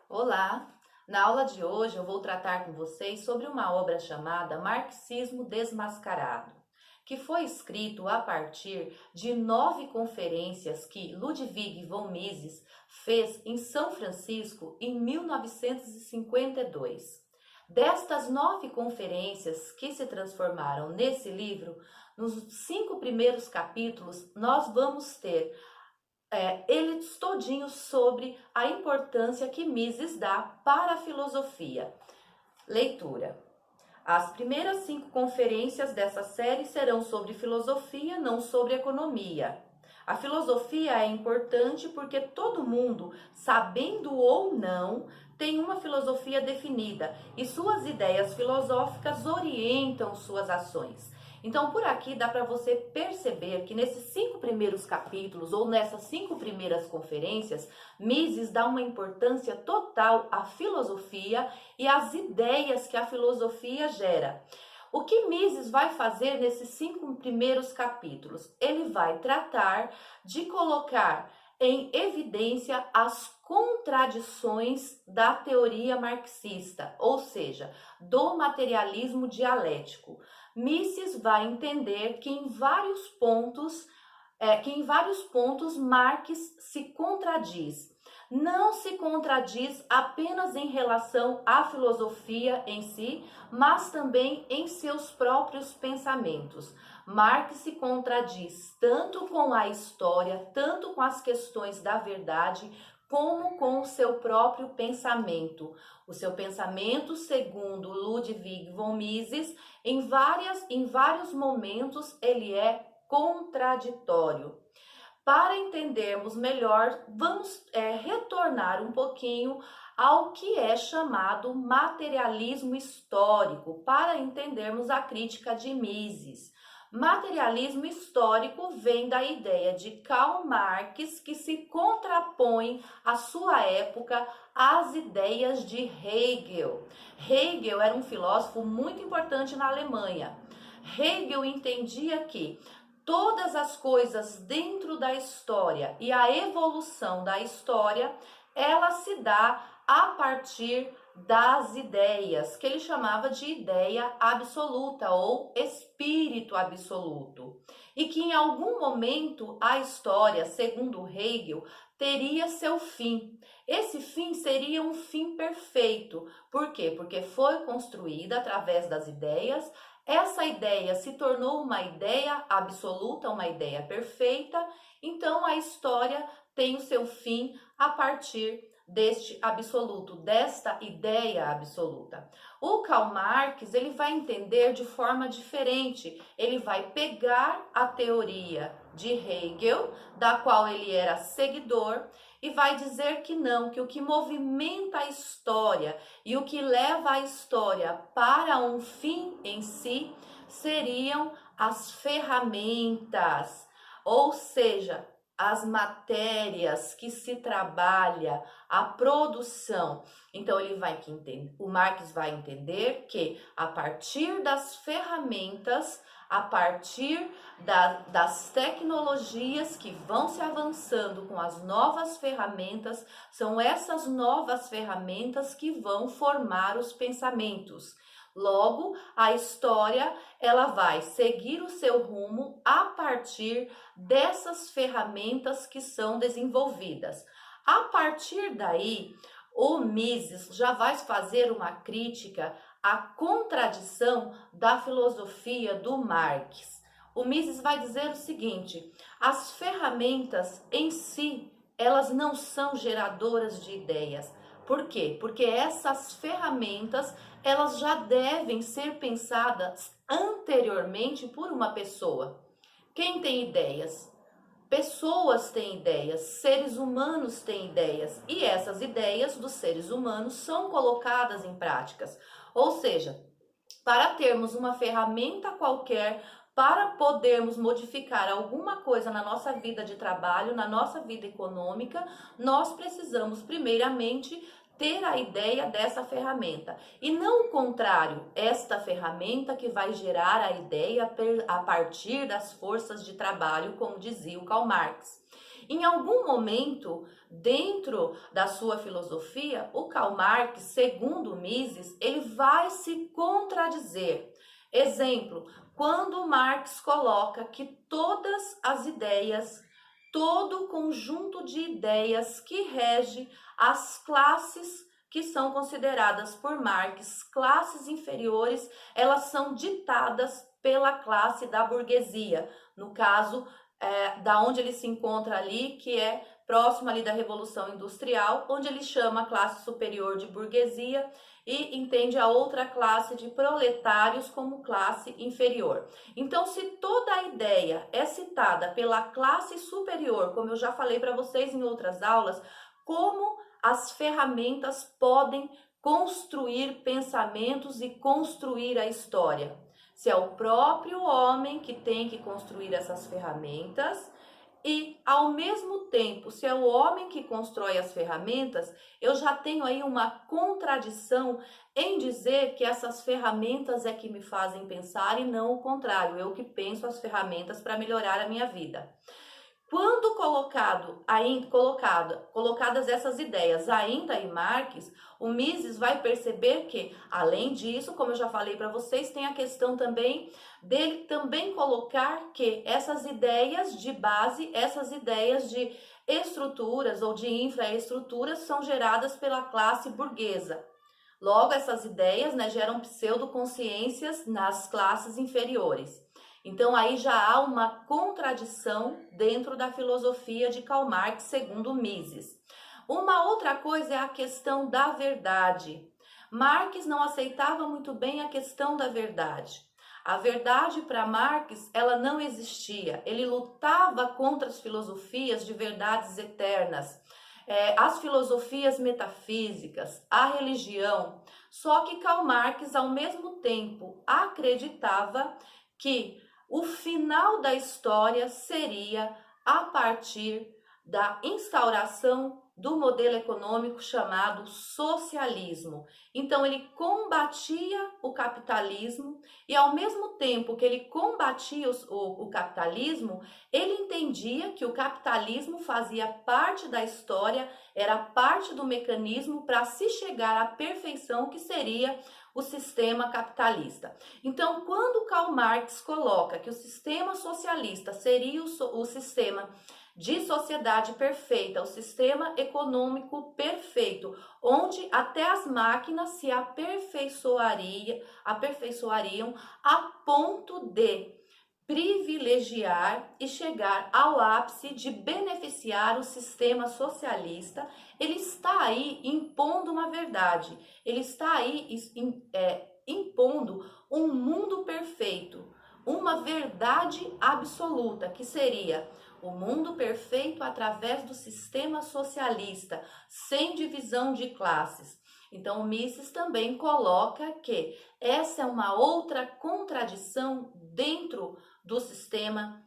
Olá! Na aula de hoje eu vou tratar com vocês sobre uma obra chamada Marxismo Desmascarado, que foi escrito a partir de 9 conferências que Ludwig von Mises fez em São Francisco em 1952. Destas 9 conferências que se transformaram nesse livro, nos 5 primeiros capítulos nós vamos ter eles todinhos sobre a importância que Mises dá para a filosofia. Leitura. As primeiras 5 conferências dessa série serão sobre filosofia, não sobre economia. A filosofia é importante porque todo mundo, sabendo ou não, tem uma filosofia definida e suas ideias filosóficas orientam suas ações. Então, por aqui dá para você perceber que nesses 5 primeiros capítulos ou nessas 5 primeiras conferências, Mises dá uma importância total à filosofia e às ideias que a filosofia gera. O que Mises vai fazer nesses 5 primeiros capítulos? Ele vai tratar de colocar em evidência as contradições da teoria marxista, ou seja, do materialismo dialético. Mises vai entender que em vários pontos Marx se contradiz. Não se contradiz apenas em relação à filosofia em si, mas também em seus próprios pensamentos. Marx se contradiz tanto com a história, tanto com as questões da verdade, como com o seu próprio pensamento. O seu pensamento, segundo Ludwig von Mises, em vários momentos ele é contraditório. Para entendermos melhor, vamos retornar um pouquinho ao que é chamado materialismo histórico, para entendermos a crítica de Mises. Materialismo histórico vem da ideia de Karl Marx, que se contrapõe à sua época às ideias de Hegel. Hegel era um filósofo muito importante na Alemanha. Hegel entendia que todas as coisas dentro da história e a evolução da história, ela se dá a partir das ideias, que ele chamava de ideia absoluta ou espírito absoluto. E que em algum momento a história, segundo Hegel, teria seu fim. Esse fim seria um fim perfeito. Por quê? Porque foi construída através das ideias. Essa ideia se tornou uma ideia absoluta, uma ideia perfeita, então a história tem o seu fim a partir deste absoluto, desta ideia absoluta. O Karl Marx, ele vai entender de forma diferente, ele vai pegar a teoria de Hegel, da qual ele era seguidor, e vai dizer que não, que o que movimenta a história e o que leva a história para um fim em si seriam as ferramentas, ou seja, as matérias que se trabalha, a produção. Então o Marx vai entender que a partir das ferramentas, a partir das tecnologias que vão se avançando com as novas ferramentas, são essas novas ferramentas que vão formar os pensamentos. Logo, a história ela vai seguir o seu rumo a partir dessas ferramentas que são desenvolvidas. A partir daí, o Mises já vai fazer uma crítica à contradição da filosofia do Marx. O Mises vai dizer o seguinte: as ferramentas em si, elas não são geradoras de ideias. Por quê? Porque essas ferramentas, elas já devem ser pensadas anteriormente por uma pessoa. Quem tem ideias? Pessoas têm ideias, seres humanos têm ideias, e essas ideias dos seres humanos são colocadas em práticas. Ou seja, para termos uma ferramenta qualquer, para podermos modificar alguma coisa na nossa vida de trabalho, na nossa vida econômica, nós precisamos primeiramente ter a ideia dessa ferramenta. E não o contrário, esta ferramenta que vai gerar a ideia a partir das forças de trabalho, como dizia o Karl Marx. Em algum momento, dentro da sua filosofia, o Karl Marx, segundo Mises, ele vai se contradizer. Exemplo, quando Marx coloca que todas as ideias, todo o conjunto de ideias que rege as classes que são consideradas por Marx classes inferiores, elas são ditadas pela classe da burguesia, no caso, da onde ele se encontra ali, que é próximo ali da Revolução Industrial, onde ele chama a classe superior de burguesia e entende a outra classe de proletários como classe inferior. Então, se toda a ideia é citada pela classe superior, como eu já falei para vocês em outras aulas, como as ferramentas podem construir pensamentos e construir a história? Se é o próprio homem que tem que construir essas ferramentas e, ao mesmo tempo, se é o homem que constrói as ferramentas, eu já tenho aí uma contradição em dizer que essas ferramentas é que me fazem pensar e não o contrário, eu que penso as ferramentas para melhorar a minha vida. Quando colocadas essas ideias ainda em Marx, o Mises vai perceber que, além disso, como eu já falei para vocês, tem a questão também dele também colocar que essas ideias de base, essas ideias de estruturas ou de infraestruturas são geradas pela classe burguesa. Logo, essas ideias, geram pseudoconsciências nas classes inferiores. Então, aí já há uma contradição dentro da filosofia de Karl Marx, segundo Mises. Uma outra coisa é a questão da verdade. Marx não aceitava muito bem a questão da verdade. A verdade para Marx, ela não existia. Ele lutava contra as filosofias de verdades eternas, as filosofias metafísicas, a religião. Só que Karl Marx, ao mesmo tempo, acreditava que o final da história seria a partir da instauração do modelo econômico chamado socialismo. Então, ele combatia o capitalismo e, ao mesmo tempo que ele combatia o capitalismo, ele entendia que o capitalismo fazia parte da história, era parte do mecanismo para se chegar à perfeição que seria o sistema capitalista. Então, quando Karl Marx coloca que o sistema socialista seria o sistema de sociedade perfeita, o sistema econômico perfeito, onde até as máquinas se aperfeiçoariam a ponto de privilegiar e chegar ao ápice de beneficiar o sistema socialista, ele está aí impondo uma verdade, ele está aí impondo um mundo perfeito, uma verdade absoluta, que seria o mundo perfeito através do sistema socialista, sem divisão de classes. Então, o Mises também coloca que essa é uma outra contradição dentro do sistema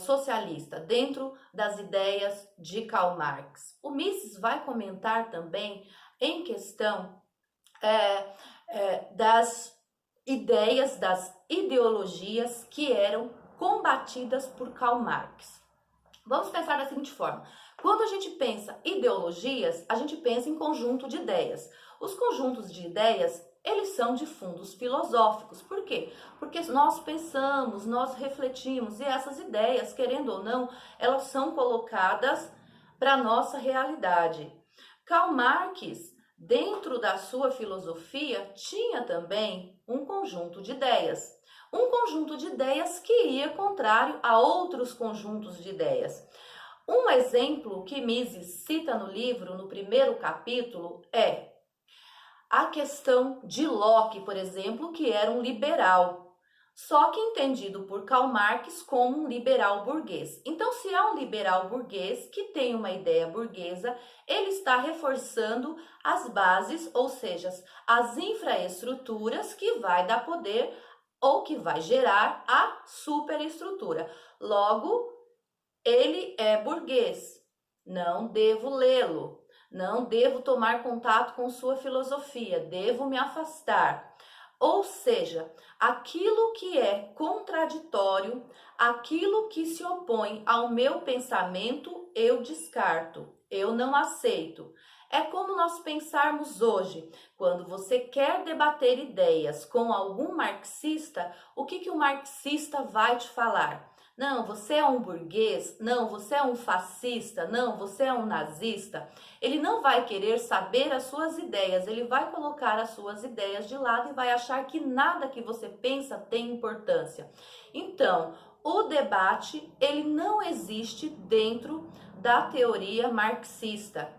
socialista, dentro das ideias de Karl Marx. O Mises vai comentar também em questão das ideias, das ideologias que eram combatidas por Karl Marx. Vamos pensar da seguinte forma: quando a gente pensa ideologias, a gente pensa em conjunto de ideias. Os conjuntos de ideias, eles são de fundos filosóficos. Por quê? Porque nós pensamos, nós refletimos e essas ideias, querendo ou não, elas são colocadas para a nossa realidade. Karl Marx, dentro da sua filosofia, tinha também um conjunto de ideias. Um conjunto de ideias que ia contrário a outros conjuntos de ideias. Um exemplo que Mises cita no livro, no primeiro capítulo, é a questão de Locke, por exemplo, que era um liberal, só que entendido por Karl Marx como um liberal burguês. Então, se é um liberal burguês que tem uma ideia burguesa, ele está reforçando as bases, ou seja, as infraestruturas que vai dar poder ou que vai gerar a superestrutura. Logo, ele é burguês, não devo lê-lo. Não devo tomar contato com sua filosofia, devo me afastar. Ou seja, aquilo que é contraditório, aquilo que se opõe ao meu pensamento, eu descarto, eu não aceito. É como nós pensarmos hoje, quando você quer debater ideias com algum marxista, o que o marxista vai te falar? Não, você é um burguês, não, você é um fascista, não, você é um nazista. Ele não vai querer saber as suas ideias, ele vai colocar as suas ideias de lado e vai achar que nada que você pensa tem importância. Então, o debate, ele não existe dentro da teoria marxista.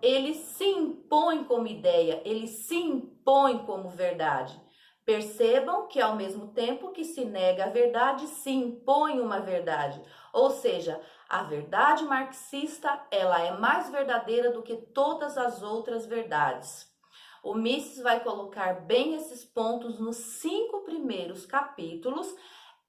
Ele se impõe como ideia, ele se impõe como verdade. Percebam que ao mesmo tempo que se nega a verdade, se impõe uma verdade. Ou seja, a verdade marxista, ela é mais verdadeira do que todas as outras verdades. O Mises vai colocar bem esses pontos nos 5 primeiros capítulos.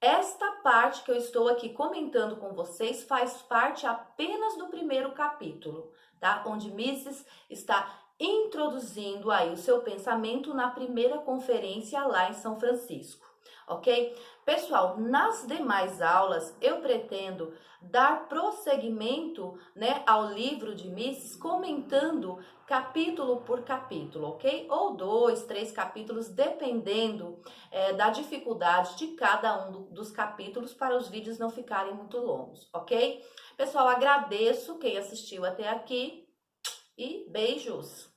Esta parte que eu estou aqui comentando com vocês faz parte apenas do primeiro capítulo, tá? Onde Mises está introduzindo aí o seu pensamento na primeira conferência lá em São Francisco, ok? Pessoal, nas demais aulas eu pretendo dar prosseguimento, né, ao livro de Mises, comentando capítulo por capítulo, ok? Ou 2, 3 capítulos, dependendo da dificuldade de cada um dos capítulos, para os vídeos não ficarem muito longos, ok? Pessoal, agradeço quem assistiu até aqui e beijos!